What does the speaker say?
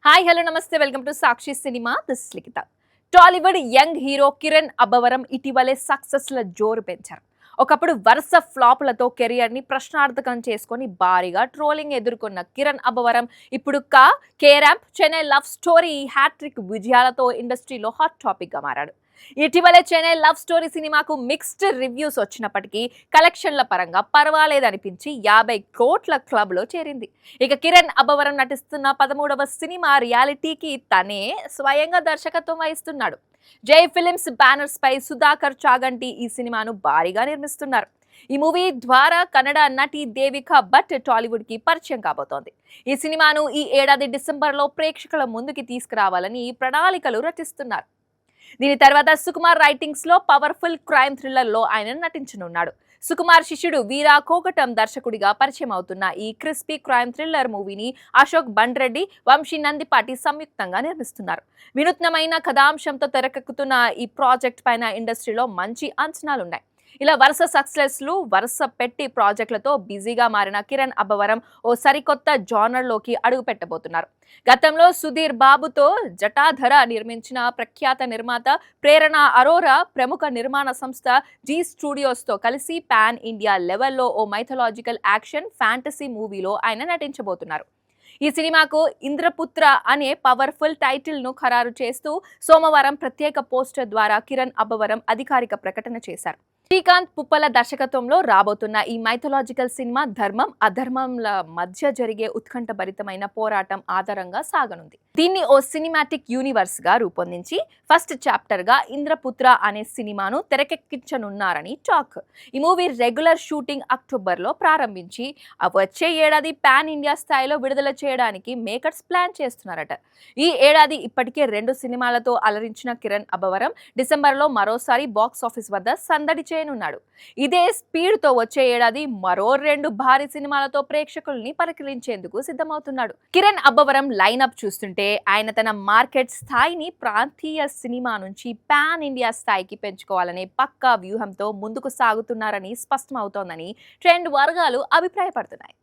Hi hello నమస్తే welcome to Sakshi cinema this Likhitha. Tollywood young hero Kiran Abbavaram ఇటీవలే సక్సెస్ల జోరు పెంచారు. ఒకప్పుడు వరుస ఫ్లాపులతో కెరియర్ ని ప్రశ్నార్థకం చేసుకొని భారీగా ట్రోలింగ్ ఎదుర్కొన్న కిరణ్ అబ్బవరం ఇప్పుడు కే ర్యాంప్, చెన్నై లవ్ స్టోరీ హ్యాట్రిక్ విజయాలతో ఇండస్ట్రీలో హాట్ టాపిక్ గా మారాడు. ఇటీవలే చెన్నై లవ్ స్టోరీ సినిమాకు మిక్స్డ్ రివ్యూస్ వచ్చినప్పటికీ కలెక్షన్ల పరంగా పర్వాలేదనిపించి 50 కోట్ల క్లబ్ లో చేరింది. ఇక కిరణ్ అబ్బవరం నటిస్తున్న 13వ సినిమా రియాలిటీకి తనే స్వయంగా దర్శకత్వం వహిస్తున్నాడు. జై ఫిలిమ్స్ బ్యానర్స్ పై సుధాకర్ చాగంటి ఈ సినిమాను భారీగా నిర్మిస్తున్నారు. ఈ మూవీ ద్వారా కన్నడ నటి దేవిక భట్ టాలీవుడ్ కి పరిచయం కాబోతోంది. ఈ సినిమాను ఈ ఏడాది డిసెంబర్ లో ప్రేక్షకుల ముందుకి తీసుకురావాలని ప్రణాళికలు రచిస్తున్నారు. దీని తర్వాత సుకుమార్ రైటింగ్స్ లో పవర్ఫుల్ క్రైమ్ థ్రిల్లర్ లో ఆయన నటించనున్నాడు. సుకుమార్ శిష్యుడు వీరా కోకటం దర్శకుడిగా పరిచయం అవుతున్న ఈ క్రిస్పీ క్రైమ్ థ్రిల్లర్ మూవీని అశోక్ బండ్రెడ్డి, వంశీ నందిపాటి సంయుక్తంగా నిర్మిస్తున్నారు. వినూత్నమైన కథాంశంతో తెరకెక్కుతున్న ఈ ప్రాజెక్ట్ పైన ఇండస్ట్రీలో మంచి అంచనాలున్నాయి. ఇలా వరుస సక్సెస్లు, వరుస పెట్టి ప్రాజెక్టులతో బిజీగా మారిన కిరణ్ అబ్బవరం ఓ సరికొత్త జానర్లోకి అడుగు పెట్టబోతున్నారు. గతంలో సుధీర్ బాబుతో జటాధర నిర్మించిన ప్రఖ్యాత నిర్మాత ప్రేరణ అరోరా ప్రముఖ నిర్మాణ సంస్థ జీ స్టూడియోస్తో కలిసి పాన్ ఇండియా లెవెల్లో ఓ మైథలాజికల్ యాక్షన్ ఫ్యాంటసీ మూవీలో ఆయన నటించబోతున్నారు. ఈ సినిమాకు ఇంద్రపుత్ర అనే పవర్ఫుల్ టైటిల్ ను ఖరారు చేస్తూ సోమవారం ప్రత్యేక పోస్టర్ ద్వారా కిరణ్ అబ్బవరం అధికారిక ప్రకటన చేశారు. శ్రీకాంత్ పుప్పల దర్శకత్వంలో రాబోతున్న ఈ మైథలాజికల్ సినిమా ధర్మం, అధర్మంల మధ్య జరిగే ఉత్కంఠభరితమైన పోరాటం ఆధారంగా సాగనుంది. దీన్ని ఓ సినిమాటిక్ యూనివర్స్ గా రూపొందించి ఫస్ట్ చాప్టర్ గా ఇంద్రపుత్ర అనే సినిమాను తెరకెక్కించనున్నారని టాక్. ఈ మూవీ రెగ్యులర్ షూటింగ్ అక్టోబర్ లో ప్రారంభించి వచ్చే ఏడాది పాన్ ఇండియా స్థాయిలో విడుదల చేయడానికి మేకర్స్ ప్లాన్ చేస్తున్నారట. ఈ ఏడాది ఇప్పటికే 2 సినిమాలతో అలరించిన కిరణ్ అబ్బవరం డిసెంబర్ లో మరోసారి బాక్స్ ఆఫీస్ వద్ద సందడి చేయనున్నాడు. ఇదే స్పీడ్ తో వచ్చే ఏడాది మరో 2 భారీ సినిమాలతో ప్రేక్షకుల్ని పరికిలించేందుకు సిద్ధమవుతున్నాడు. కిరణ్ అబ్బవరం లైనప్ చూస్తుంటే ఆయన తన మార్కెట్ స్థాయిని ప్రాంతీయ సినిమా నుంచి పాన్ ఇండియా స్థాయికి పెంచుకోవాలనే పక్కా వ్యూహంతో ముందుకు సాగుతున్నారని స్పష్టమవుతోందని ట్రెండ్ వర్గాలు అభిప్రాయపడుతున్నాయి.